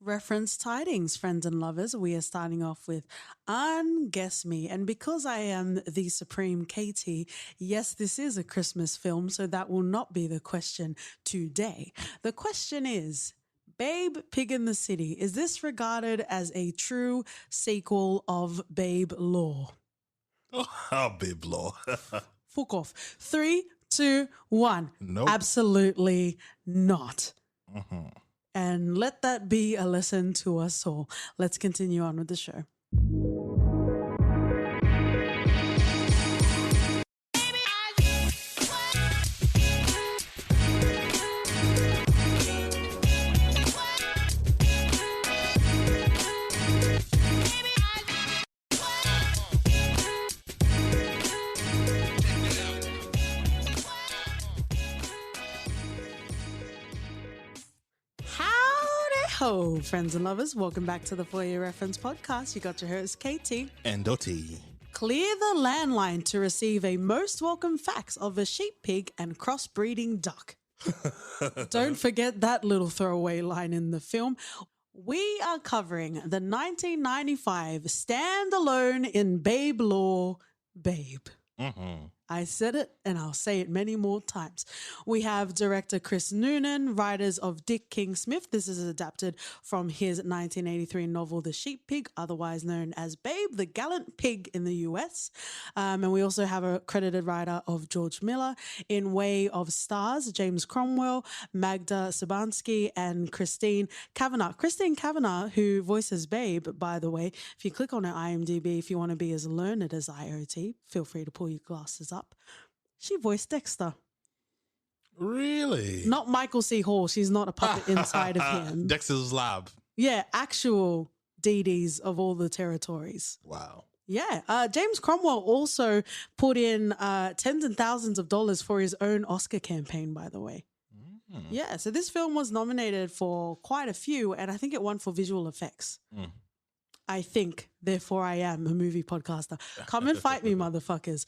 Reference tidings, friends and lovers. We are starting off with Unguess Me. And because I am the Supreme Katie, yes, this is a Christmas film, so that will not be the question today. The question is, Babe, Pig in the City, is this regarded as a true sequel of Babe Law? Oh, Babe Law. Fuck off. 3, 2, 1. Nope. Absolutely not. Mm-hmm. And let that be a lesson to us all. Let's continue on with the show. Ho, friends and lovers. Welcome back to the For Your Reference podcast. You got your host, Katie. And Dottie. Clear the landline to receive a most welcome fax of a sheep pig and crossbreeding duck. Don't forget that little throwaway line in the film. We are covering the 1995 standalone in Babe Law, Babe. Mm-hmm. I said it and I'll say it many more times. We have director Chris Noonan, writers of Dick King Smith. This is adapted from his 1983 novel The Sheep Pig, otherwise known as Babe, the Gallant Pig in the US. And we also have a credited writer of George Miller. In way of stars, James Cromwell, Magda Sabansky, and Christine Kavanagh. Christine Kavanagh, who voices Babe, by the way, if you click on her IMDb, if you want to be as learned as IoT, feel free to pull your glasses up. She voiced Dexter. Really? Not Michael C. Hall. She's not a puppet inside of him. Dexter's Lab. Yeah, actual DDs of all the territories. Wow. Yeah. James Cromwell also put in tens and thousands of dollars for his own Oscar campaign, by the way. Mm. Yeah, so this film was nominated for quite a few, and I think it won for visual effects. Mm. I think, therefore I am a movie podcaster. Come and fight me, motherfuckers.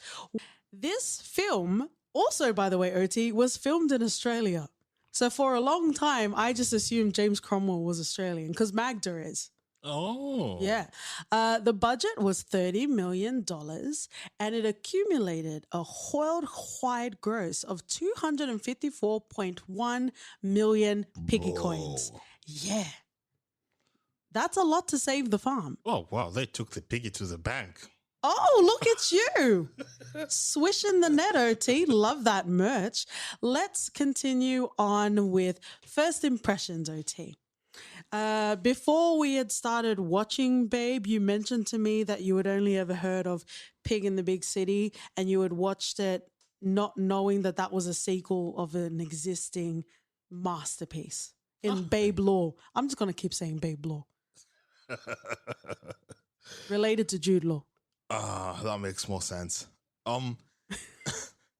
This film, also, by the way, OT, was filmed in Australia. So for a long time, I just assumed James Cromwell was Australian because Magda is. Oh. Yeah. The budget was $30 million and it accumulated a worldwide gross of 254.1 million piggy coins. Yeah. That's a lot to save the farm. Oh, wow. They took the piggy to the bank. Oh, look at you. Swishing the net, OT. Love that merch. Let's continue on with first impressions, OT. Before we had started watching Babe, you mentioned to me that you had only ever heard of Pig in the Big City and you had watched it not knowing that that was a sequel of an existing masterpiece in Babe Law. I'm just going to keep saying Babe Law. Related to Jude Law. That makes more sense.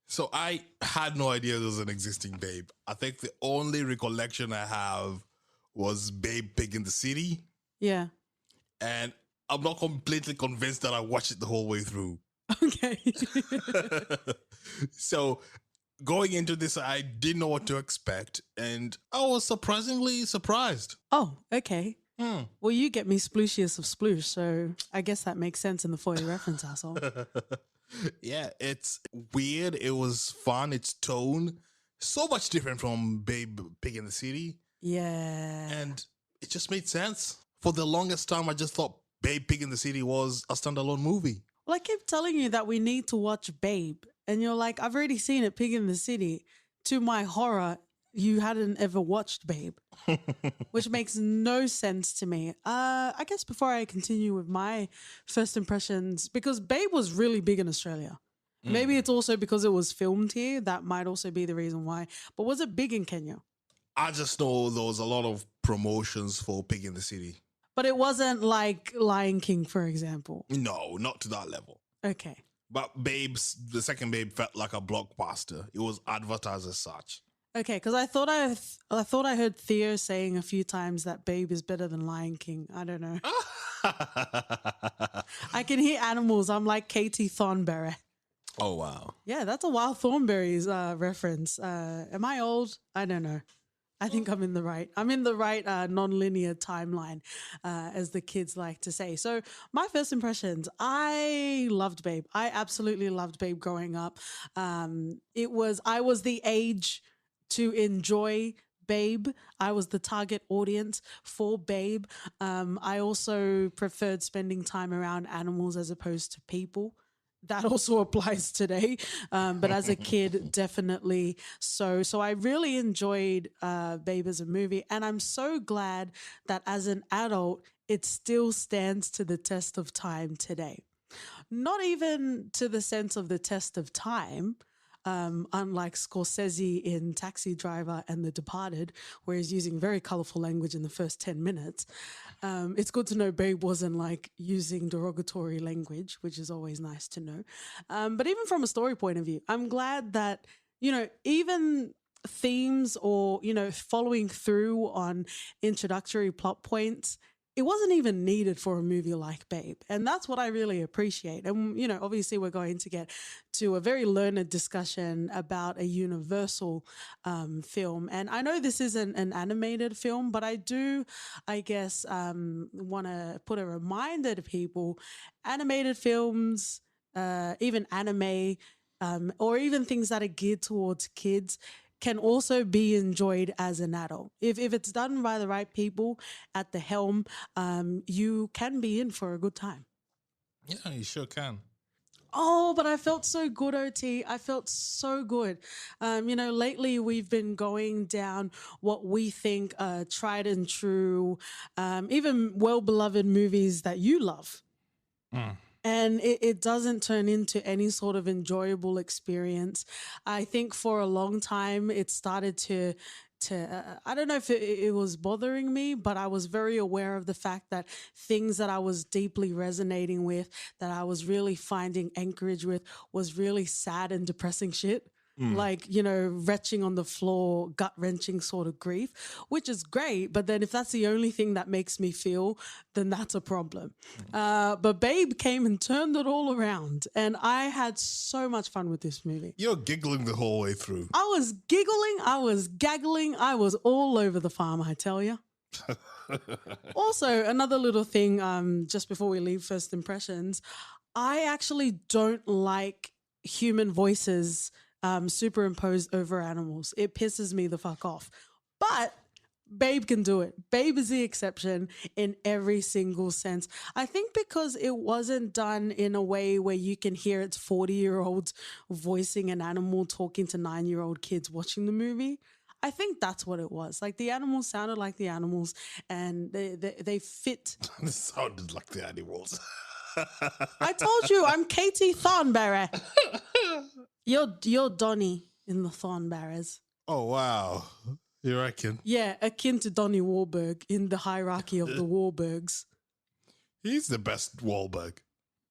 So I had no idea there was an existing Babe. I think the only recollection I have was Babe Pig in the City. Yeah. And I'm not completely convinced that I watched it the whole way through. Okay. So going into this, I didn't know what to expect. And I was surprisingly surprised. Oh, okay. Well, you get me splooshiest of sploosh, so I guess that makes sense in the For Your Reference asshole. Yeah, it's weird. It was fun. Its tone, so much different from Babe Pig in the City. Yeah. And it just made sense. For the longest time, I just thought Babe Pig in the City was a standalone movie. Well, I keep telling you that we need to watch Babe, and you're like, I've already seen it, Pig in the City. To my horror, you hadn't ever watched Babe, which makes no sense to me. I guess before I continue with my first impressions, because Babe was really big in Australia. Maybe it's also because it was filmed here. That might also be the reason why. But was it big in Kenya? I just know there was a lot of promotions for Pig in the City. But it wasn't like Lion King, for example. No, not to that level. Okay. But the second Babe felt like a blockbuster. It was advertised as such. Okay, because I thought I heard Theo saying a few times that Babe is better than Lion King. I don't know. I can hear animals. I'm like Katie Thornberry. Oh, wow. Yeah, that's a Wild Thornberries reference. Am I old? I don't know. I think I'm in the right non-linear timeline, as the kids like to say. So my first impressions, I loved Babe. I absolutely loved Babe growing up. I was the age to enjoy Babe. I was the target audience for Babe. I also preferred spending time around animals as opposed to people. That also applies today, but as a kid, definitely so. So I really enjoyed Babe as a movie, and I'm so glad that as an adult, it still stands to the test of time today. Not even to the sense of the test of time, unlike Scorsese in Taxi Driver and The Departed, where he's using very colorful language in the first 10 minutes. It's good to know Babe wasn't like using derogatory language, which is always nice to know. But even from a story point of view, I'm glad that, even themes or, following through on introductory plot points, it wasn't even needed for a movie like Babe. And that's what I really appreciate. And, obviously we're going to get to a very learned discussion about a Universal film. And I know this isn't an animated film, but I do, I guess, want to put a reminder to people, animated films, even anime, or even things that are geared towards kids can also be enjoyed as an adult. If it's done by the right people at the helm, you can be in for a good time. Yeah, you sure can. Oh, but I felt so good, OT. I felt so good. Lately we've been going down what we think are tried and true, even well-beloved movies that you love. And it doesn't turn into any sort of enjoyable experience. I think for a long time it started to I don't know if it was bothering me, but I was very aware of the fact that things that I was deeply resonating with, that I was really finding anchorage with, was really sad and depressing shit. Like, retching on the floor, gut wrenching sort of grief, which is great. But then if that's the only thing that makes me feel, then that's a problem. But Babe came and turned it all around. And I had so much fun with this movie. You're giggling the whole way through. I was giggling. I was gaggling. I was all over the farm, I tell you. Also, another little thing, just before we leave first impressions, I actually don't like human voices superimposed over animals. It pisses me the fuck off. But Babe can do it. Babe is the exception in every single sense. I think because it wasn't done in a way where you can hear its 40-year-olds voicing an animal talking to 9-year-old kids watching the movie. I think that's what it was. Like the animals sounded like the animals, and they fit. It sounded like the animals. I told you, I'm Katie Thornberry. You're Donnie in the Thornberries. Oh, wow. You reckon? Yeah, akin to Donnie Wahlberg in the hierarchy of the Wahlbergs. He's the best Wahlberg.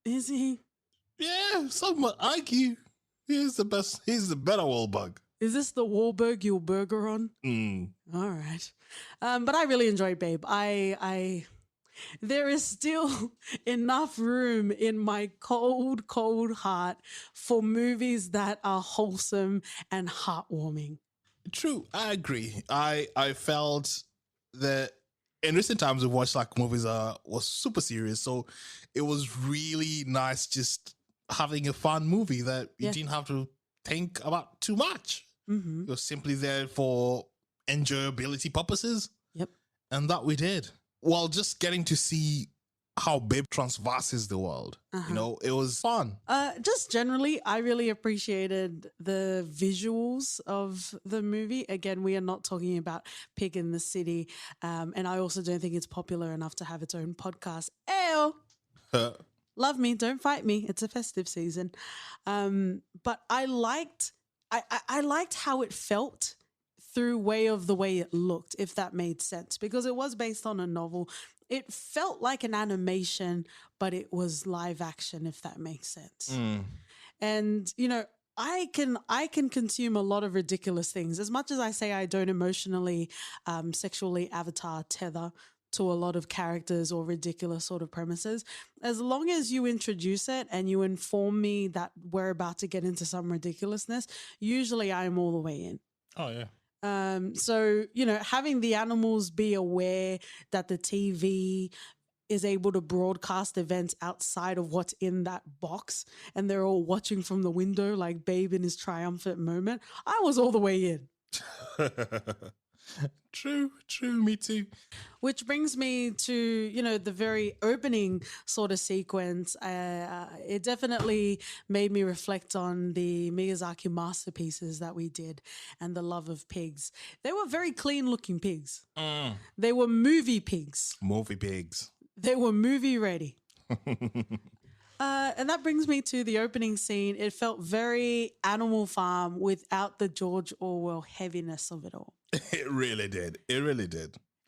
Is he? Yeah, some would argue. He's the best. He's the better Wahlberg. Is this the Wahlberg you'll burger on? All right. But I really enjoyed Babe. There is still enough room in my cold, cold heart for movies that are wholesome and heartwarming. True, I agree. I felt that in recent times we've watched like movies was super serious, so it was really nice just having a fun movie that you didn't have to think about too much. It was simply there for enjoyability purposes. Yep. And that we did. Well, just getting to see how Babe transverses the world. It was fun. Just generally, I really appreciated the visuals of the movie. Again, we are not talking about Pig in the City. And I also don't think it's popular enough to have its own podcast. Ew. Love me, don't fight me. It's a festive season. But I liked how it felt through way of the way it looked, if that made sense, because it was based on a novel. It felt like an animation, but it was live action, if that makes sense. And, I can consume a lot of ridiculous things. As much as I say I don't emotionally, sexually avatar tether to a lot of characters or ridiculous sort of premises, as long as you introduce it and you inform me that we're about to get into some ridiculousness, usually I'm all the way in. Oh, yeah. So, having the animals be aware that the TV is able to broadcast events outside of what's in that box and they're all watching from the window like Babe in his triumphant moment. I was all the way in. True, me too. Which brings me to, the very opening sort of sequence. It definitely made me reflect on the Miyazaki masterpieces that we did and the love of pigs. They were very clean looking pigs. They were movie pigs. Movie pigs. They were movie ready. And that brings me to the opening scene. It felt very Animal Farm without the George Orwell heaviness of it all. It really did.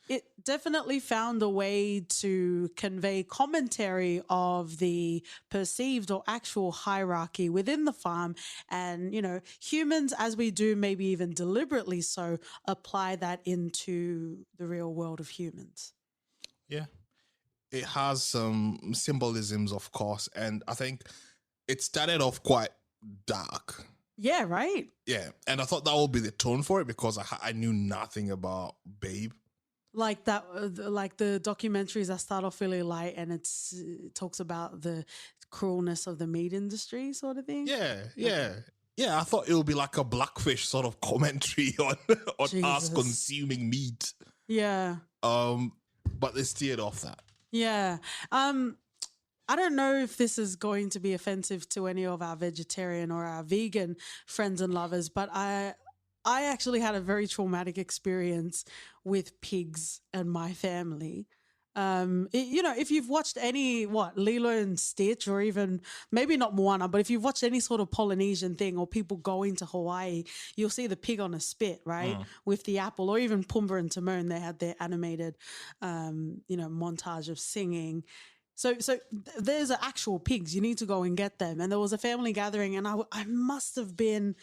It definitely found a way to convey commentary of the perceived or actual hierarchy within the farm. And, humans, as we do, maybe even deliberately so, apply that into the real world of humans. Yeah. It has some symbolisms, of course. And I think it started off quite dark. Yeah, right? Yeah. And I thought that would be the tone for it because I knew nothing about Babe. Like that, like the documentaries that start off really light and it talks about the cruelness of the meat industry sort of thing. Yeah. I thought it would be like a Blackfish sort of commentary on us consuming meat. Yeah. But they steered off that. Yeah. I don't know if this is going to be offensive to any of our vegetarian or our vegan friends and lovers, but I actually had a very traumatic experience with pigs and my family. If you've watched any, Lilo and Stitch, or even maybe not Moana, but if you've watched any sort of Polynesian thing or people going to Hawaii, you'll see the pig on a spit, right? With the apple, or even Pumbaa and Timon, they had their animated, montage of singing. So there's actual pigs. You need to go and get them. And there was a family gathering and I must have been,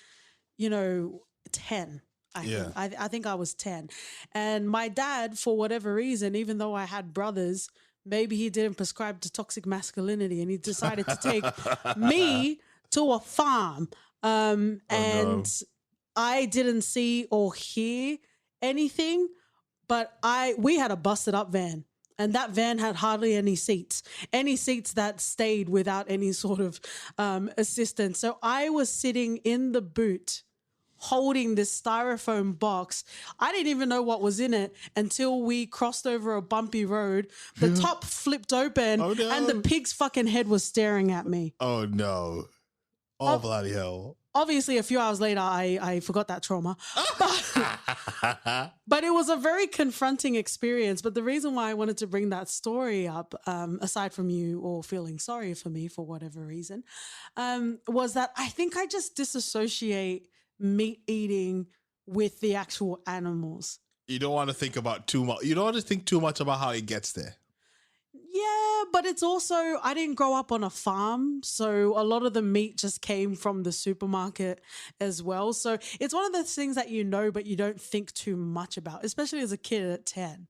10. I think I was 10. And my dad, for whatever reason, even though I had brothers, maybe he didn't prescribe to toxic masculinity and he decided to take me to a farm. No. I didn't see or hear anything, but we had a busted up van. And that van had hardly any seats that stayed without any sort of assistance. So I was sitting in the boot holding this styrofoam box. I didn't even know what was in it until we crossed over a bumpy road. The top flipped open and the pig's fucking head was staring at me. Oh, no. Oh, bloody hell. Obviously, a few hours later, I forgot that trauma. But it was a very confronting experience. But the reason why I wanted to bring that story up, aside from you all feeling sorry for me for whatever reason, was that I think I just disassociate meat eating with the actual animals. You don't want to think about too much. You don't want to think too much about how it gets there. Yeah, but it's also, I didn't grow up on a farm, so a lot of the meat just came from the supermarket as well. So it's one of those things that but you don't think too much about, especially as a kid at 10.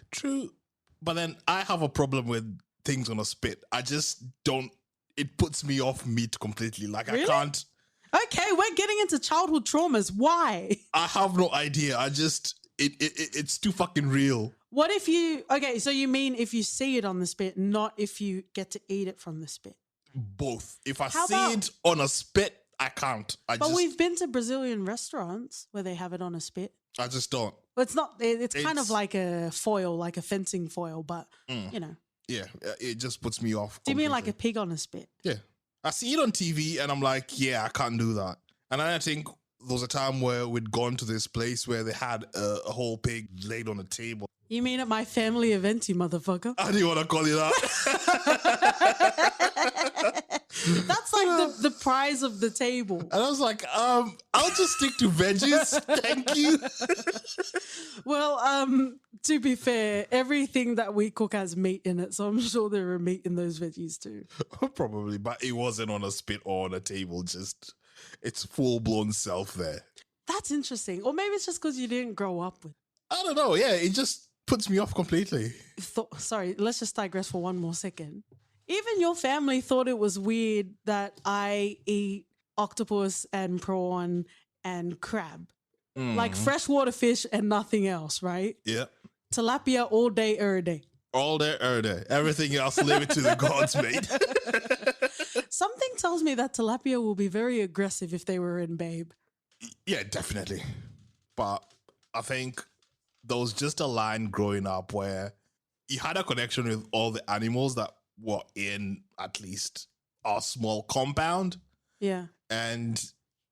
True. But then I have a problem with things on a spit. I just don't, it puts me off meat completely. Like, really? I can't. Okay, we're getting into childhood traumas. Why? I have no idea. I just, it's too fucking real. What if so you mean if you see it on the spit, not if you get to eat it from the spit? Both. If I see it on a spit, I can't. But we've been to Brazilian restaurants where they have it on a spit. I just don't. Well, it's not, it's kind of like a foil, like a fencing foil, but, Yeah, it just puts me off. Do you mean like a pig on a spit? Yeah. I see it on TV and I'm like, yeah, I can't do that. And then I think there was a time where we'd gone to this place where they had a whole pig laid on a table. You mean at my family event, you motherfucker? I didn't want to call you that. That's like the prize of the table. And I was like, I'll just stick to veggies. Thank you. Well, to be fair, everything that we cook has meat in it. So I'm sure there are meat in those veggies too. Probably, but it wasn't on a spit or on a table. Just, it's full-blown self there. That's interesting. Or maybe it's just because you didn't grow up with it. I don't know. Yeah, it just puts me off completely. Sorry, let's just digress for one more second. Even your family thought it was weird that I eat octopus and prawn and crab. Like freshwater fish and nothing else, right? Yeah. Tilapia all day, every day. All day, every day. Everything else, leave it to the gods, mate. Something tells me that tilapia will be very aggressive if they were in Babe. Yeah, definitely. But I think there was just a line growing up where you had a connection with all the animals that were in at least a small compound. Yeah. And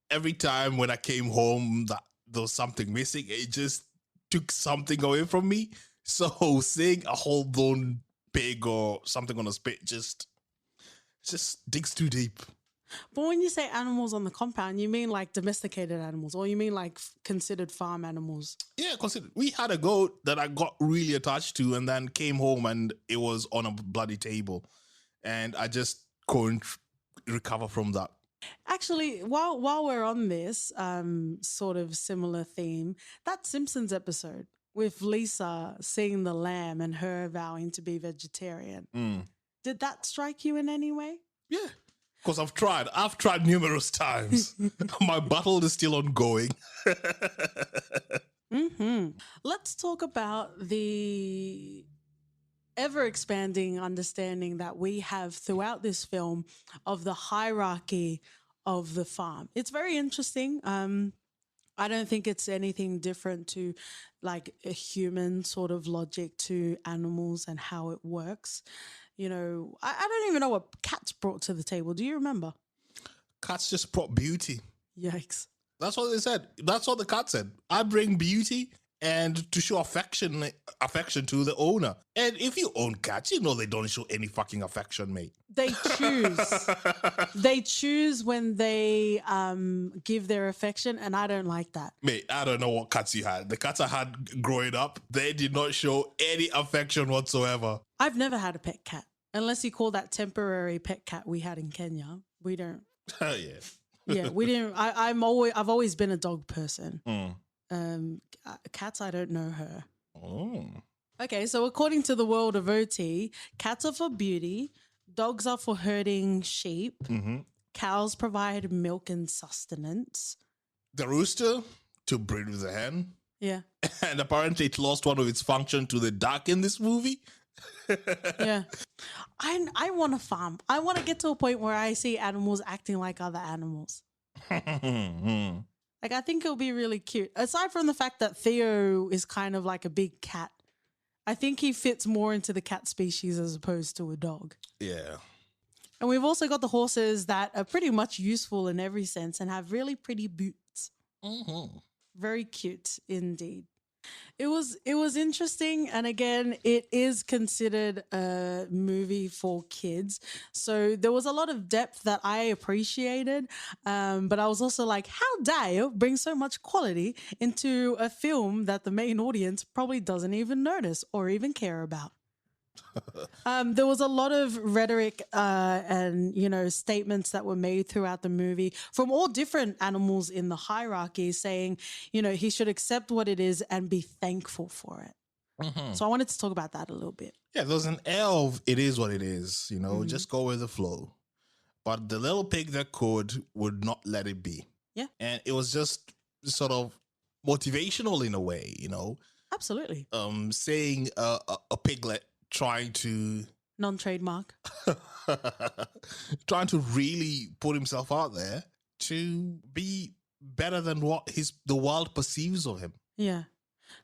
every time when I came home that there was something missing, it just took something away from me. So seeing a whole blown pig or something on a spit just digs too deep. But when you say animals on the compound, you mean like domesticated animals, or you mean like considered farm animals? Yeah, consider we had a goat that I got really attached to, and then came home and it was on a bloody table, and I just couldn't recover from that. Actually, while we're on this sort of similar theme, that Simpsons episode with Lisa seeing the lamb and her vowing to be vegetarian, did that strike you in any way? Yeah, because I've tried numerous times. My battle is still ongoing. Let's talk about the ever-expanding understanding that we have throughout this film of the hierarchy of the farm. It's very interesting. I don't think it's anything different to like a human sort of logic to animals and how it works. You know, I don't even know what cats brought to the table. Do you remember? Cats just brought beauty. Yikes. That's what they said. That's what the cat said. I bring beauty and to show affection to the owner. And if you own cats, you know they don't show any fucking affection, mate. They choose. They choose when they give their affection, and I don't like that. Mate, I don't know what cats you had. The cats I had growing up, they did not show any affection whatsoever. I've never had a pet cat, unless you call that temporary pet cat we had in Kenya. We don't. Oh yeah. Yeah, we didn't. I've always been a dog person. Cats, I don't know her. Oh. Okay, so according to the world of OT, cats are for beauty, dogs are for herding sheep, cows provide milk and sustenance. The rooster to breed with the hen. Yeah. And apparently it lost one of its function to the duck in this movie. Yeah. I want to farm. I want to get to a point where I see animals acting like other animals. Like, I think it'll be really cute. Aside from the fact that Theo is kind of like a big cat, I think he fits more into the cat species as opposed to a dog. Yeah. And we've also got the horses that are pretty much useful in every sense and have really pretty boots. Very cute indeed. It was interesting, and again, it is considered a movie for kids. So there was a lot of depth that I appreciated, but I was also like, how dare you bring so much quality into a film that the main audience probably doesn't even notice or even care about. There was a lot of rhetoric and, you know, statements that were made throughout the movie from all different animals in the hierarchy saying, you know, he should accept what it is and be thankful for it. So I wanted to talk about that a little bit. Yeah, there's an air of it is what it is, you know, just go with the flow. But the little pig that would not let it be. Yeah. And it was just sort of motivational in a way, you know. Absolutely. Saying a piglet trying to non-trademark trying to really put himself out there to be better than what the world perceives of him. Yeah.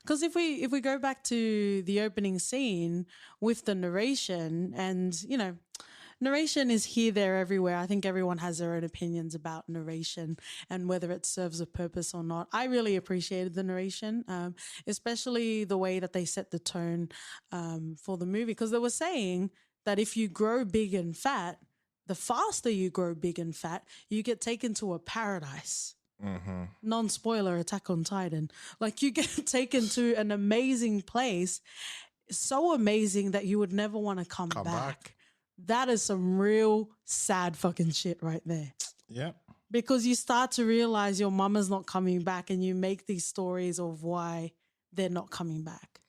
Because if we go back to the opening scene with the narration, and, you know, narration is here, there, everywhere. I think everyone has their own opinions about narration and whether it serves a purpose or not. I really appreciated the narration, especially the way that they set the tone for the movie, because they were saying that if you grow big and fat, the faster you grow big and fat, you get taken to a paradise. Non-spoiler, Attack on Titan. Like, you get taken to an amazing place, so amazing that you would never want to come back. That is some real sad fucking shit right there. Yeah. Because you start to realize your mama's not coming back, and you make these stories of why they're not coming back.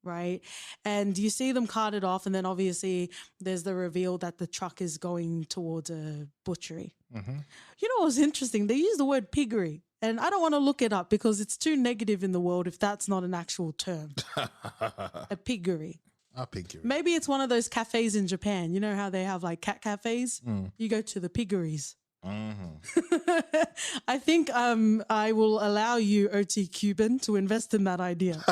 Right? And you see them carted off, and then obviously there's the reveal that the truck is going towards a butchery. You know what was interesting? They use the word piggery. And I don't want to look it up because it's too negative in the world if that's not an actual term. A piggery. A piggery. Maybe it's one of those cafes in Japan. You know how they have like cat cafes? You go to the piggeries. I think I will allow you, OT Cuban, to invest in that idea.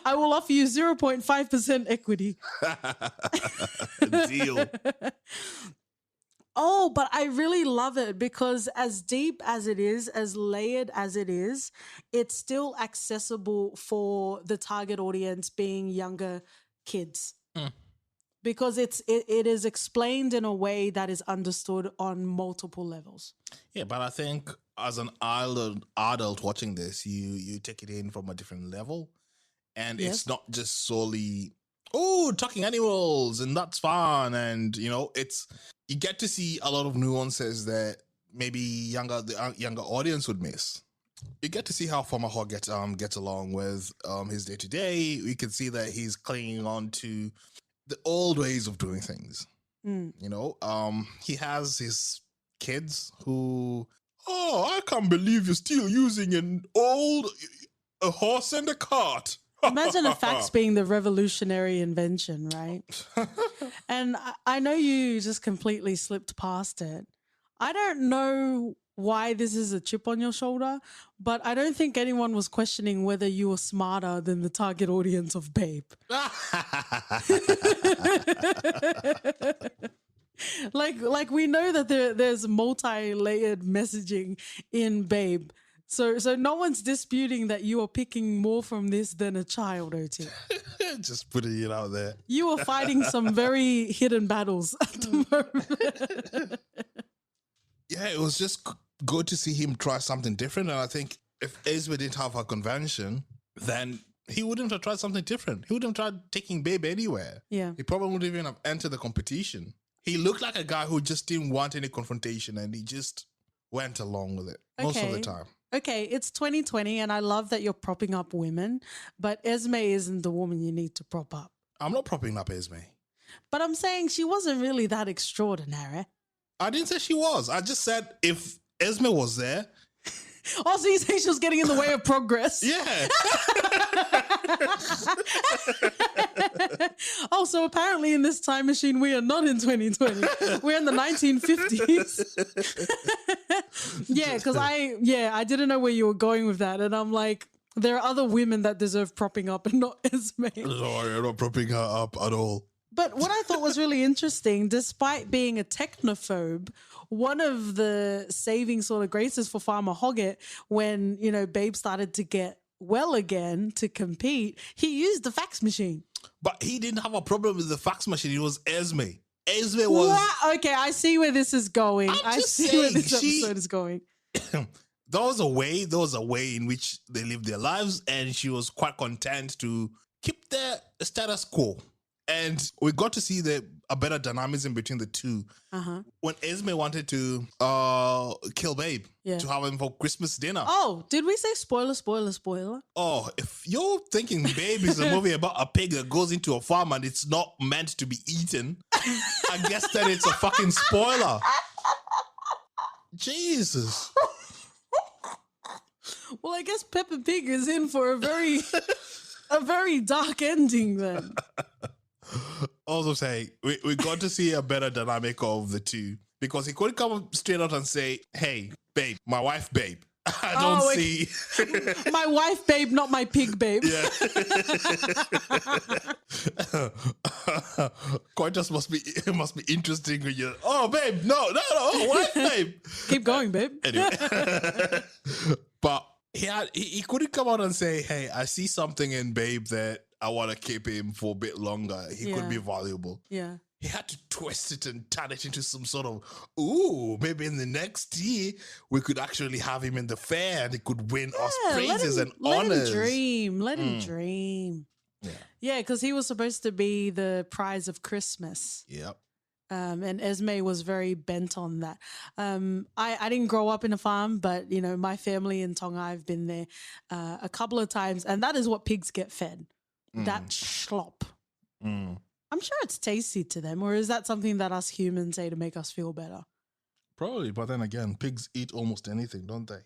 I will offer you 0.5% equity. Deal. Oh, but I really love it because as deep as it is, as layered as it is, it's still accessible for the target audience being younger kids. Because it is explained in a way that is understood on multiple levels. Yeah, but I think as an adult watching this, you take it in from a different level. And it's not just solely, talking animals and that's fun. And, you get to see a lot of nuances that maybe the younger audience would miss. You get to see how Farmer Hog gets along with his day-to-day. We can see that he's clinging on to the old ways of doing things. He has his kids who, I can't believe you're still using a horse and a cart. Imagine a fax being the revolutionary invention, right? And I know you just completely slipped past it. I don't know why this is a chip on your shoulder, but I don't think anyone was questioning whether you were smarter than the target audience of Babe. Like we know that there's multi-layered messaging in Babe. So no one's disputing that you are picking more from this than a child, OT. Just putting it out there. You are fighting some very hidden battles at the moment. Yeah, it was just good to see him try something different. And I think if Esme didn't have a convention, then he wouldn't have tried something different. He wouldn't have tried taking Babe anywhere. Yeah. He probably wouldn't even have entered the competition. He looked like a guy who just didn't want any confrontation and he just went along with it most of the time. Okay, it's 2020 and I love that you're propping up women, but Esme isn't the woman you need to prop up. I'm not propping up Esme. But I'm saying she wasn't really that extraordinary. I didn't say she was. I just said if Esme was there. Oh, so you say she was getting in the way of progress? Yeah. Oh, so apparently in this time machine, we are not in 2020. We're in the 1950s. Yeah, because I didn't know where you were going with that. And I'm like, there are other women that deserve propping up and not Esme. Sorry, I'm not propping her up at all. But what I thought was really interesting, despite being a technophobe, one of the saving sort of graces for Farmer Hoggett when, Babe started to get well again to compete, he used the fax machine. But he didn't have a problem with the fax machine. It was Esme. Esme was... What? Okay, I see where this is going. I see where this episode is going. There was a way in which they lived their lives, and she was quite content to keep the status quo. And we got to see a better dynamism between the two. When Esme wanted to kill Babe to have him for Christmas dinner. Oh, did we say spoiler, spoiler, spoiler? Oh, if you're thinking Babe is a movie about a pig that goes into a farm and it's not meant to be eaten, I guess that it's a fucking spoiler. Jesus. Well, I guess Peppa Pig is in for a very dark ending then. Also saying, we got to see a better dynamic of the two because he couldn't come straight out and say, hey, Babe, my wife, Babe. I don't see. My wife, Babe, not my pig, Babe. Yeah. Qantas must be interesting when you're, Babe, no, wife, Babe. Keep going, Babe. Anyway. But he couldn't come out and say, hey, I see something in Babe that I want to keep him for a bit longer. He could be valuable. Yeah. He had to twist it and turn it into some sort of, maybe in the next year, we could actually have him in the fair and he could win us praises and honors. Let him dream. Yeah, because he was supposed to be the prize of Christmas. Yep. And Esme was very bent on that. I didn't grow up in a farm, but, my family in Tonga, I've been there a couple of times, and that is what pigs get fed. That slop. I'm sure it's tasty to them, or is that something that us humans say to make us feel better? Probably, but then again, pigs eat almost anything, don't they?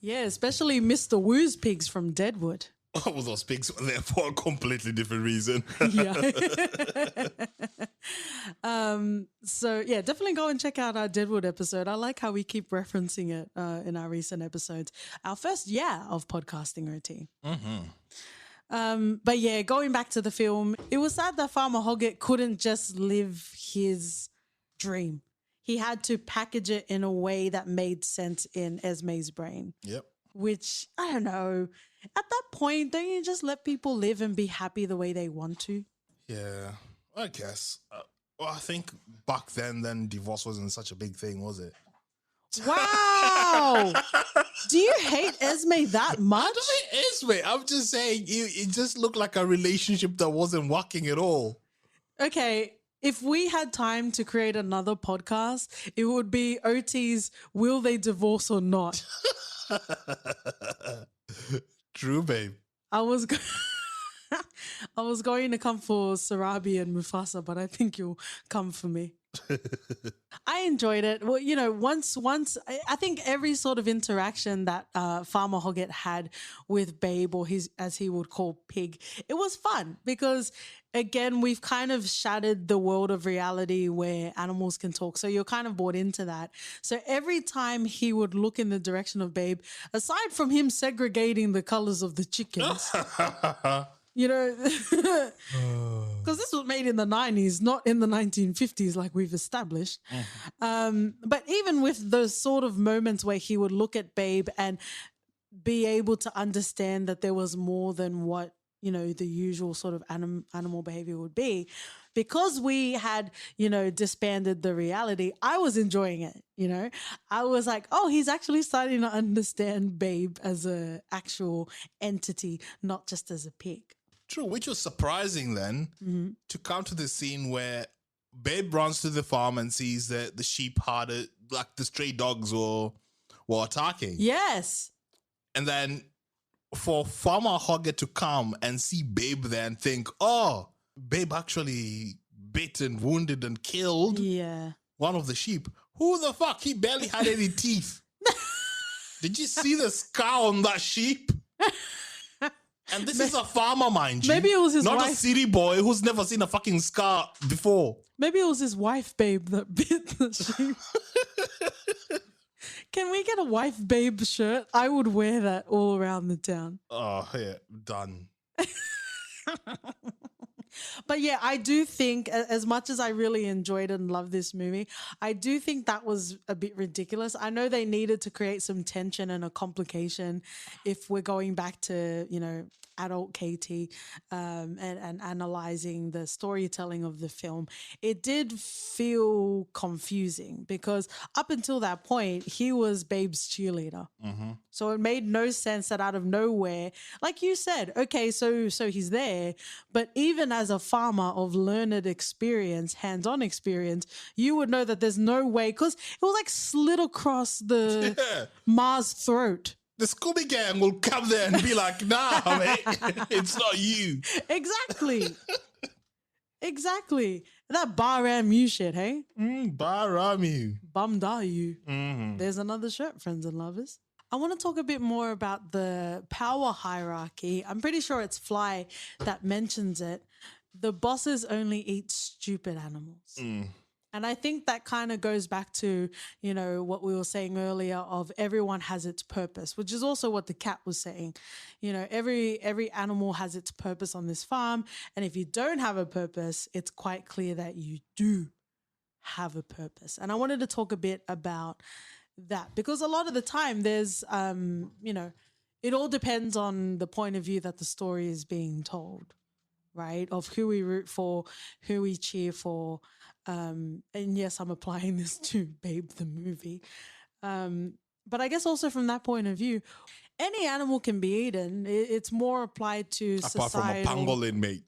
Yeah, especially Mr. Woo's pigs from Deadwood. Oh, well, those pigs were there for a completely different reason. Yeah. So yeah, definitely go and check out our Deadwood episode. I like how we keep referencing it in our recent episodes. Our first year of podcasting routine. But yeah, going back to the film, it was sad that Farmer Hoggett couldn't just live his dream. He had to package it in a way that made sense in Esme's brain. Yep. Which, I don't know, at that point, don't you just let people live and be happy the way they want to? Yeah, I guess. Well, I think back then divorce wasn't such a big thing, was it? Wow. Do you hate Esme that much? I don't hate Esme. I'm just saying it just looked like a relationship that wasn't working at all. Okay, if we had time to create another podcast, it would be OT's Will They Divorce or Not? True, babe. I was I was going to come for Sarabi and Mufasa, but I think you'll come for me. I enjoyed it. Well, you know, once I think every sort of interaction that Farmer Hoggett had with Babe, or his, as he would call Pig, it was fun because, again, we've kind of shattered the world of reality where animals can talk. So you're kind of bought into that. So every time he would look in the direction of Babe, aside from him segregating the colors of the chickens, you know, because this was made in the 90s, not in the 1950s, like we've established. But even with those sort of moments where he would look at Babe and be able to understand that there was more than what, you know, the usual sort of animal behavior would be, because we had, you know, disbanded the reality, I was enjoying it, you know. I was like, oh, he's actually starting to understand Babe as a actual entity, not just as a pig. True, which was surprising then to come to the scene where Babe runs to the farm and sees that the sheep had like the stray dogs were attacking. Yes. And then for Farmer Hoggett to come and see Babe there and think, oh, Babe actually bit and wounded and killed one of the sheep. Who the fuck? He barely had any teeth. Did you see the scar on that sheep? And this is a farmer, mind you. Maybe it was his not wife. A city boy who's never seen a fucking scar before. Maybe it was his wife, Babe, that bit the sheep. Can we get a wife, Babe shirt? I would wear that all around the town. Oh, yeah, done. But yeah, I do think, as much as I really enjoyed and loved this movie, I do think that was a bit ridiculous. I know they needed to create some tension and a complication if we're going back to, you know, adult Katie and analyzing the storytelling of the film. It did feel confusing because up until that point, he was Babe's cheerleader. So it made no sense that out of nowhere, like you said, okay, so he's there, but even as a farmer of learned experience, hands-on experience, you would know that there's no way, because it was like slid across the Mars throat. The Scooby Gang will come there and be like, nah, mate, it's not you. Exactly. Exactly. That Bar-Ram-U shit, hey? Bar-Ram-U. Bummed are you. There's another shirt, friends and lovers. I want to talk a bit more about the power hierarchy. I'm pretty sure it's Fly that mentions it. The bosses only eat stupid animals. And I think that kind of goes back to, you know, what we were saying earlier of everyone has its purpose, which is also what the cat was saying. You know, every animal has its purpose on this farm. And if you don't have a purpose, it's quite clear that you do have a purpose. And I wanted to talk a bit about that because a lot of the time there's, you know, it all depends on the point of view that the story is being told, right? Of who we root for, who we cheer for. And yes, I'm applying this to Babe the movie. But I guess also from that point of view, any animal can be eaten. It's more applied to Apart societal. from a pangolin, mate.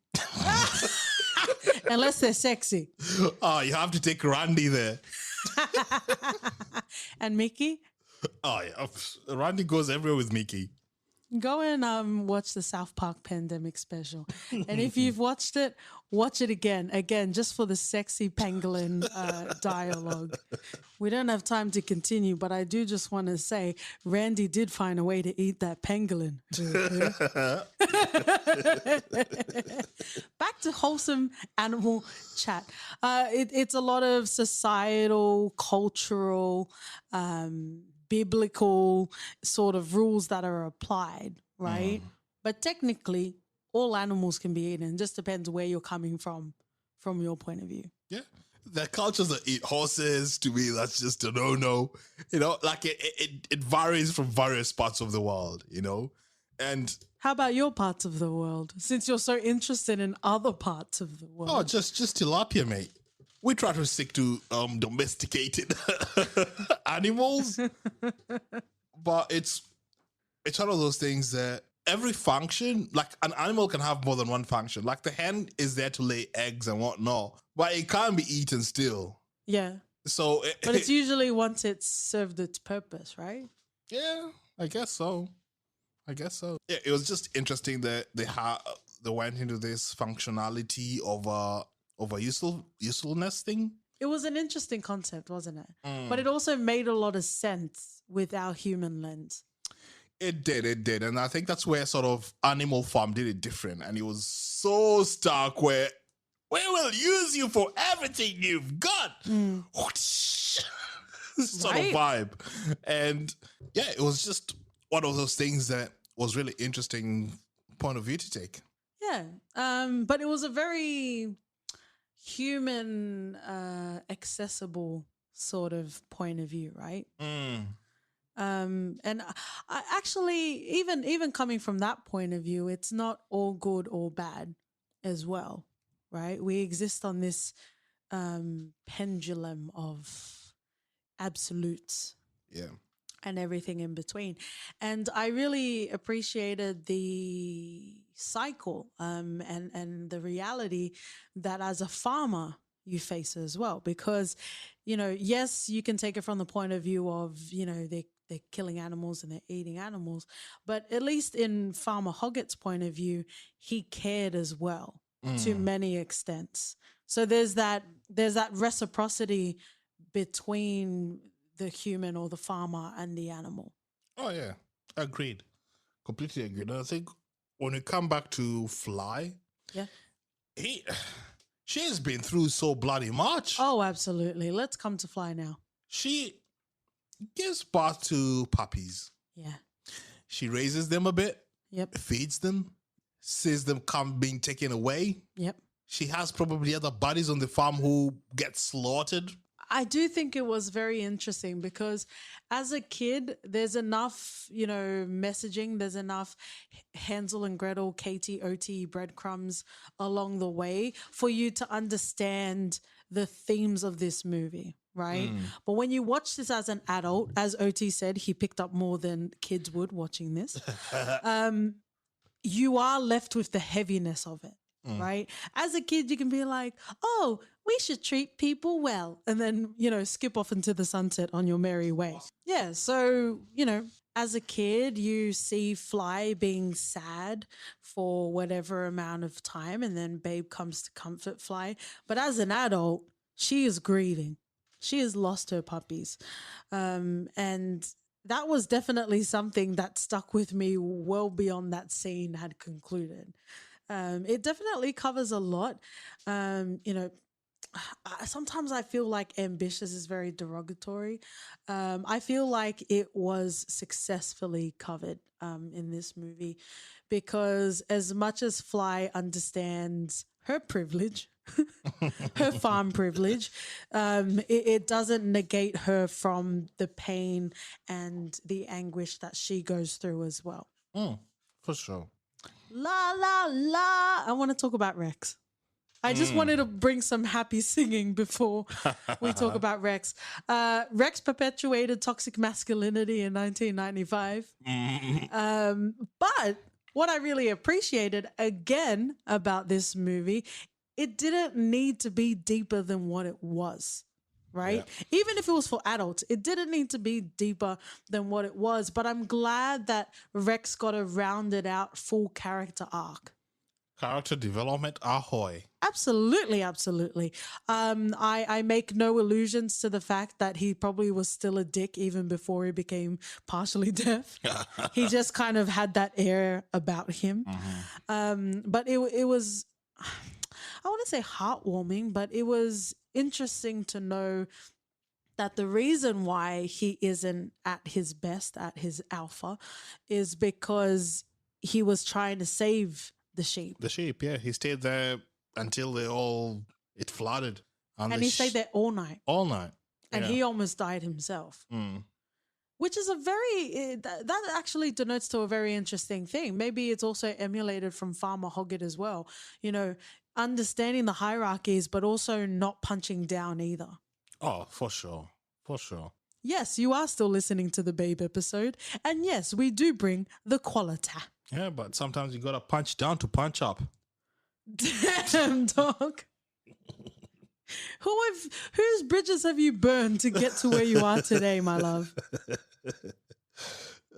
Unless they're sexy. Oh, you have to take Randy there. And Mickey? Oh, yeah. Randy goes everywhere with Mickey. Go and watch the South Park Pandemic special. And if you've watched it, watch it again. Again, just for the sexy pangolin dialogue. We don't have time to continue, but I do just want to say Randy did find a way to eat that pangolin. Back to wholesome animal chat. It's a lot of societal, cultural, biblical sort of rules that are applied, right? But technically, all animals can be eaten. It just depends where you're coming from your point of view. Yeah. The cultures that eat horses, to me, that's just a no-no. You know, like it varies from various parts of the world, you know? And how about your parts of the world? Since you're so interested in other parts of the world. Oh, just tilapia, mate. We try to stick to domesticated animals, but it's one of those things that every function, like an animal can have more than one function. Like the hen is there to lay eggs and whatnot, but it can't be eaten still. Yeah. So, but it's usually once it's served its purpose, right? Yeah, I guess so. Yeah, it was just interesting that they went into this functionality of a usefulness thing. It was an interesting concept, wasn't it? But it also made a lot of sense with our human lens. It did. And I think that's where sort of Animal Farm did it different. And it was so stark where we will use you for everything you've got. Sort of vibe. And yeah, it was just one of those things that was really interesting point of view to take. Yeah. But it was a very human accessible sort of point of view, right? And I actually, even coming from that point of view, it's not all good or bad as well, right? We exist on this pendulum of absolutes. Yeah. And everything in between. And I really appreciated the cycle and the reality that as a farmer you face as well. Because, you know, yes, you can take it from the point of view of, you know, they're killing animals and they're eating animals. But at least in Farmer Hoggett's point of view, he cared as well to many extents. So there's that reciprocity between the human or the farmer and the animal. Oh, yeah. Agreed. Completely agreed. And I think when we come back to Fly, yeah, she has been through so bloody much. Oh, absolutely. Let's come to Fly now. She gives birth to puppies. Yeah. She raises them a bit. Yep. Feeds them. Sees them being taken away. Yep. She has probably other buddies on the farm who get slaughtered. I do think it was very interesting because as a kid, there's enough, you know, messaging. There's enough Hansel and Gretel, Katie, OT breadcrumbs along the way for you to understand the themes of this movie, right? But when you watch this as an adult, as OT said, he picked up more than kids would watching this. You are left with the heaviness of it. Right? As a kid, you can be like, oh, we should treat people well. And then, you know, skip off into the sunset on your merry way. Yeah. So, you know, as a kid, you see Fly being sad for whatever amount of time. And then Babe comes to comfort Fly. But as an adult, she is grieving. She has lost her puppies. And that was definitely something that stuck with me well beyond that scene had concluded. It definitely covers a lot. You know, sometimes I feel like ambitious is very derogatory. I feel like it was successfully covered in this movie because as much as Fly understands her privilege, her farm privilege, it doesn't negate her from the pain and the anguish that she goes through as well. For sure. La, la, la. I want to talk about Rex. I just wanted to bring some happy singing before we talk about Rex. Rex perpetuated toxic masculinity in 1995. But what I really appreciated, again, about this movie, it didn't need to be deeper than what it was, right? Even if it was for adults, it didn't need to be deeper than what it was. But I'm glad that Rex got a rounded out full character arc. Character development, ahoy. Absolutely, absolutely. I make no illusions to the fact that he probably was still a dick even before he became partially deaf. He just kind of had that air about him. But it was, I want to say heartwarming, but it was interesting to know that the reason why he isn't at his best, at his alpha, is because he was trying to save the sheep. The sheep, yeah. He stayed there until it flooded. And he stayed there all night. All night. And he almost died himself. Which is that actually denotes to a very interesting thing. Maybe it's also emulated from Farmer Hoggett as well. You know, understanding the hierarchies, but also not punching down either. Oh, for sure. For sure. Yes, you are still listening to the Babe episode. And yes, we do bring the quality. Yeah, but sometimes you got to punch down to punch up. Damn, dog. Whose bridges have you burned to get to where you are today, my love?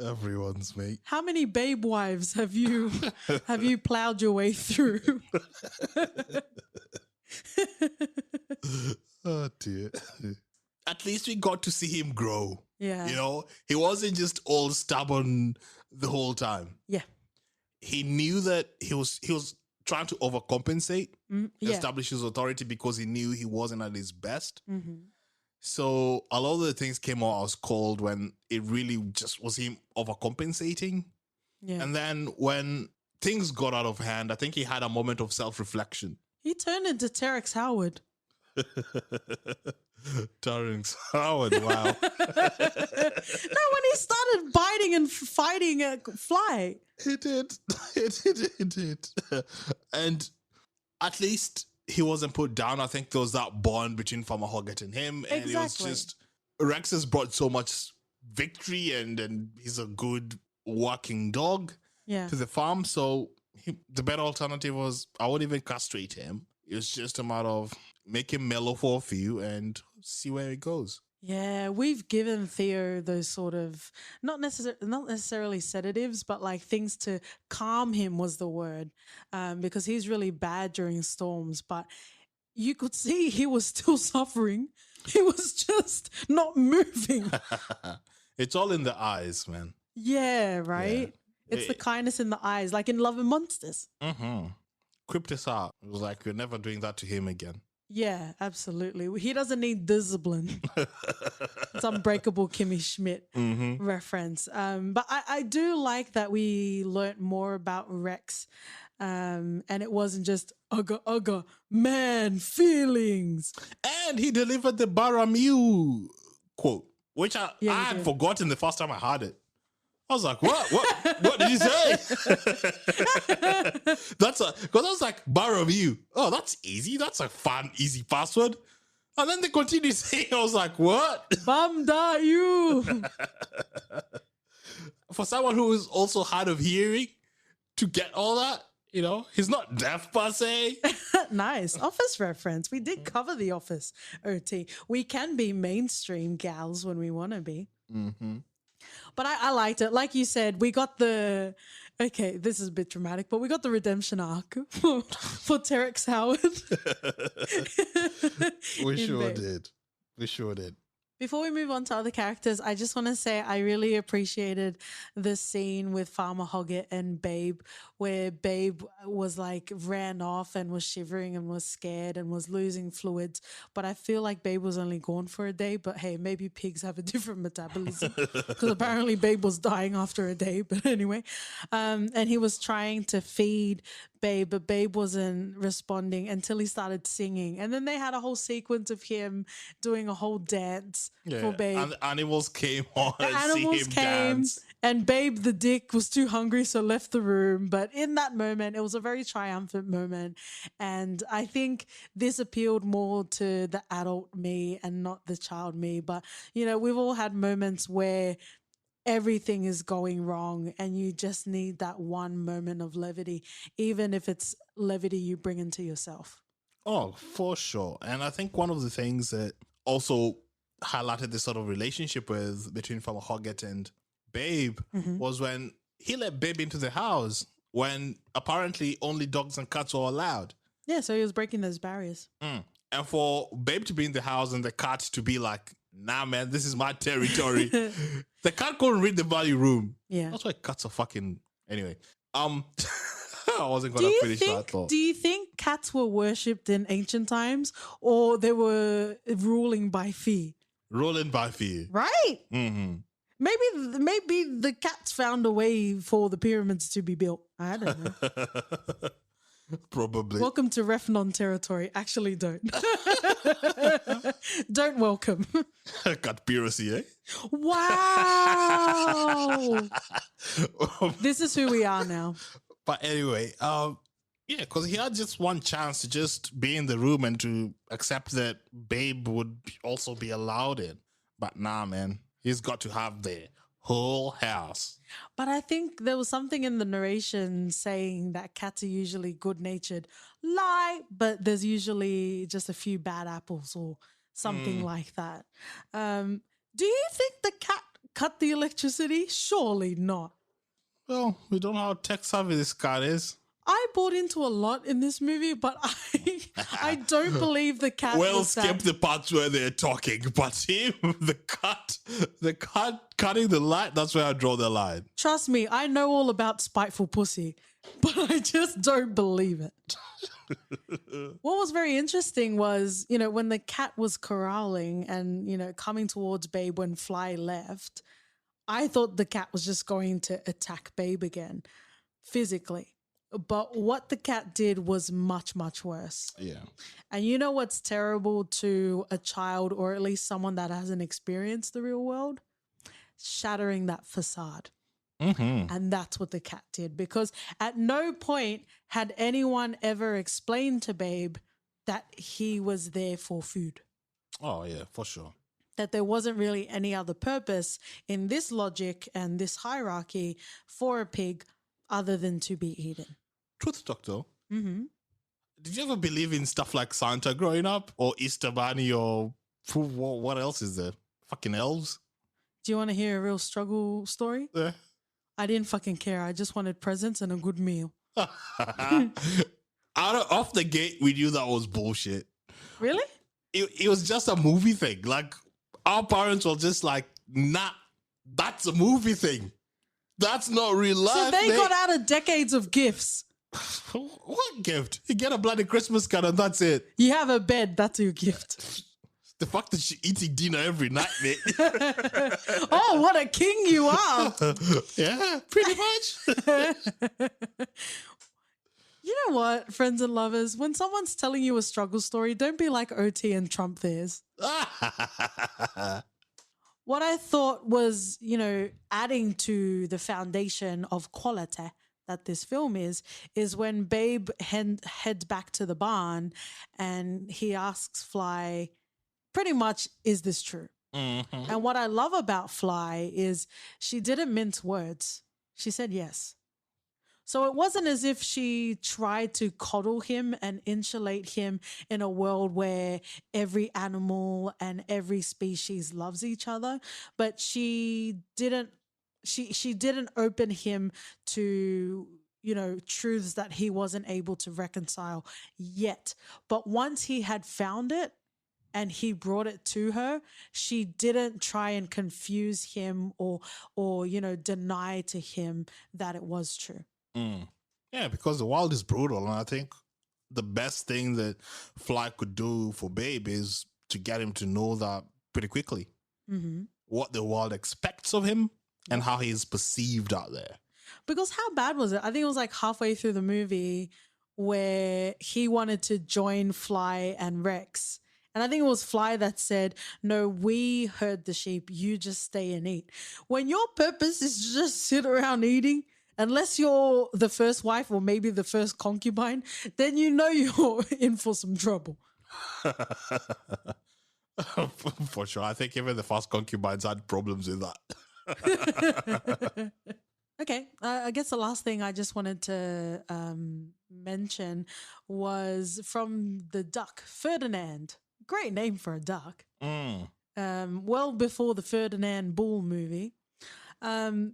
Everyone's, mate. How many babe wives have you plowed your way through? Oh dear. At least we got to see him grow. Yeah. You know, he wasn't just all stubborn the whole time. Yeah. He knew that he was trying to overcompensate, establish his authority because he knew he wasn't at his best. So a lot of the things came out as cold when it really just was him overcompensating. Yeah. And then when things got out of hand, I think he had a moment of self-reflection. He turned into Terex Howard. Terrence Howard, wow. No, when he started biting and fighting a fly. He did. He did. And at least he wasn't put down. I think there was that bond between Farmer Hoggett and him. And it was just, Rex has brought so much victory and he's a good working dog to the farm. So the better alternative was, I wouldn't even castrate him. It was just a matter of make him mellow for a few and see where it goes. Yeah, we've given Theo those sort of not necessarily sedatives, but like things to calm him was the word, because he's really bad during storms. But you could see he was still suffering. He was just not moving. It's all in the eyes, man. Yeah, right. Yeah. It's the kindness in the eyes, like in Love and Monsters. Creeped us out. It was like, we're never doing that to him again. Yeah, absolutely. He doesn't need discipline. It's Unbreakable Kimmy Schmidt reference. But I do like that we learnt more about Rex. And it wasn't just ugga, man, feelings. And he delivered the Baramew quote, which I had forgotten the first time I heard it. I was like, what did he say? Because I was like, Baramew. Oh, that's easy. That's a fun, easy password. And then they continued saying, I was like, what? Bamda you. For someone who is also hard of hearing to get all that, you know, he's not deaf per se. Nice. Office reference. We did cover The Office, OT. We can be mainstream gals when we want to be. But I liked it. Like you said, we got okay, this is a bit dramatic, but we got the redemption arc for Terex Howard. We sure did. Before we move on to other characters, I just want to say I really appreciated the scene with Farmer Hoggett and Babe, where Babe was like ran off and was shivering and was scared and was losing fluids. But I feel like Babe was only gone for a day. But hey, maybe pigs have a different metabolism because apparently Babe was dying after a day. But anyway, and he was trying to feed Babe, but Babe wasn't responding until he started singing. And then they had a whole sequence of him doing a whole dance for Babe. And the animals came on the and animals see him came, dance. and Babe the dick was too hungry, so left the room. But in that moment, it was a very triumphant moment. And I think this appealed more to the adult me and not the child me. But, you know, we've all had moments where everything is going wrong and you just need that one moment of levity, even if it's levity you bring into yourself. Oh, for sure. And I think one of the things that also highlighted this sort of relationship with between Farmer Hoggett and Babe was when he let Babe into the house when apparently only dogs and cats were allowed. Yeah, so he was breaking those barriers. And for Babe to be in the house and the cat to be like, nah, man, this is my territory. The cat couldn't read the value room. Yeah. That's why cats are fucking... Anyway, I wasn't going to finish that thought. Do you think cats were worshipped in ancient times or they were ruling by fear? Ruling by fear. Right? Mm-hmm. Maybe the cats found a way for the pyramids to be built. I don't know. Probably. Welcome to Refnon territory. Actually, don't. Don't welcome. Conspiracy, eh? Wow. This is who we are now. But anyway, yeah, because he had just one chance to just be in the room and to accept that Babe would also be allowed in. But nah, man, he's got to have the whole house. But I think there was something in the narration saying that cats are usually good-natured. Lie, but there's usually just a few bad apples or something like that. Do you think the cat cut the electricity? Surely not. Well, we don't know how tech-savvy this cat is. I bought into a lot in this movie, but I don't believe the cat. Well, skip the parts where they're talking, but him, the cat cutting the light, that's where I draw the line. Trust me, I know all about spiteful pussy, but I just don't believe it. What was very interesting was, when the cat was corralling and, coming towards Babe when Fly left, I thought the cat was just going to attack Babe again, physically. But what the cat did was much, much worse. Yeah. And you know what's terrible to a child or at least someone that hasn't experienced the real world? Shattering that facade. Mm-hmm. And that's what the cat did, because at no point had anyone ever explained to Babe that he was there for food. Oh, yeah, for sure. That there wasn't really any other purpose in this logic and this hierarchy for a pig other than to be eaten. Truth doctor. Mm-hmm. Did you ever believe in stuff like Santa growing up, or Easter Bunny, or what else is there? Fucking elves? Do you want to hear a real struggle story? Yeah. I didn't fucking care. I just wanted presents and a good meal. Off the gate, we knew that was bullshit. Really? It was just a movie thing. Like, our parents were just like, nah, that's a movie thing. That's not real life. So they got out of decades of gifts. What gift? You get a bloody Christmas card and that's it. You have a bed, that's your gift. The fact that she's eating dinner every night, mate. Oh, what a king you are. Yeah, pretty much. You know what, friends and lovers? When someone's telling you a struggle story, don't be like OT and Trump theirs. What I thought was, adding to the foundation of quality that this film is when Babe heads back to the barn and he asks Fly, pretty much, is this true? Mm-hmm. And what I love about Fly is she didn't mince words. She said yes. So it wasn't as if she tried to coddle him and insulate him in a world where every animal and every species loves each other, but she didn't open him to, truths that he wasn't able to reconcile yet. But once he had found it and he brought it to her, she didn't try and confuse him or deny to him that it was true. Mm. Yeah, because the world is brutal, and I think the best thing that Fly could do for Babe is to get him to know that pretty quickly. Mm-hmm. What the world expects of him and how he is perceived out there. Because how bad was it? I think it was like halfway through the movie where he wanted to join Fly and Rex. And I think it was Fly that said, no, we herd the sheep, you just stay and eat. When your purpose is to just sit around eating, unless you're the first wife or maybe the first concubine, then you're in for some trouble. For sure. I think even the first concubines had problems with that. Okay. I guess the last thing I just wanted to mention was from the duck, Ferdinand. great name for a duck. Mm. Well before the Ferdinand Bull movie.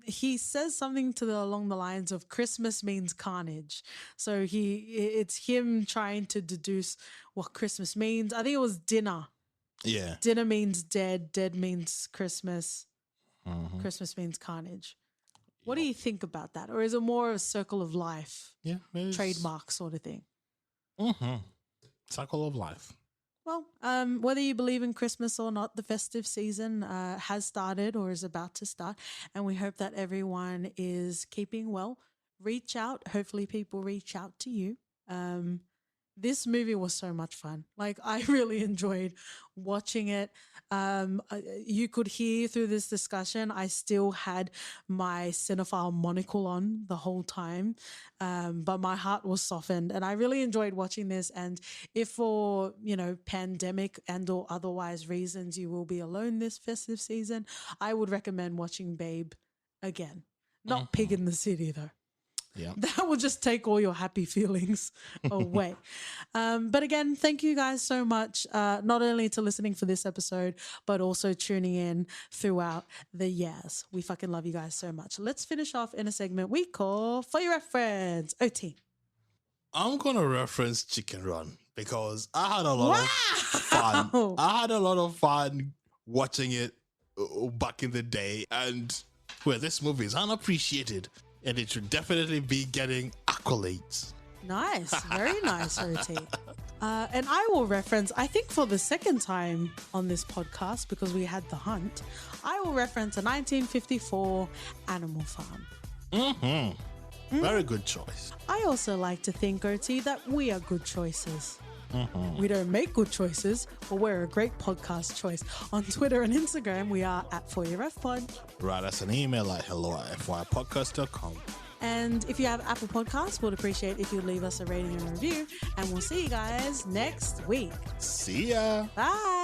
He says something along the lines of Christmas means carnage. So it's him trying to deduce what Christmas means. I think it was dinner. Yeah. Dinner means dead. Dead means Christmas. Mhm. Christmas means carnage. What do you think about that? Or is it more a circle of life, Yeah. trademark sort of thing? Mm-hmm. Cycle of life. Well, whether you believe in Christmas or not, the festive season has started or is about to start. And we hope that everyone is keeping well. Reach out. Hopefully people reach out to you. This movie was so much fun. Like, I really enjoyed watching it. You could hear through this discussion, I still had my cinephile monocle on the whole time, but my heart was softened, and I really enjoyed watching this. And if for, pandemic and or otherwise reasons you will be alone this festive season, I would recommend watching Babe again. Not Pig in the City, though. Yeah. That will just take all your happy feelings away. But again, thank you guys so much, not only to listening for this episode, but also tuning in throughout the years. We fucking love you guys so much. Let's finish off in a segment we call For Your Reference. OT. I'm going to reference Chicken Run because I had a lot of fun. I had a lot of fun watching it back in the day. And this movie is unappreciated. And it should definitely be getting accolades. Nice. Very nice, OT. And I will reference, I think for the second time on this podcast, because we had The Hunt, I will reference a 1954 Animal Farm. Mm-hmm. Very good choice. I also like to think, OT, that we are good choices. We don't make good choices, but we're a great podcast choice. On Twitter and Instagram, we are at 4URFpod. Write us an email at hello@fypodcast.com. And if you have Apple Podcasts, we'd appreciate if you leave us a rating and review. And we'll see you guys next week. See ya. Bye.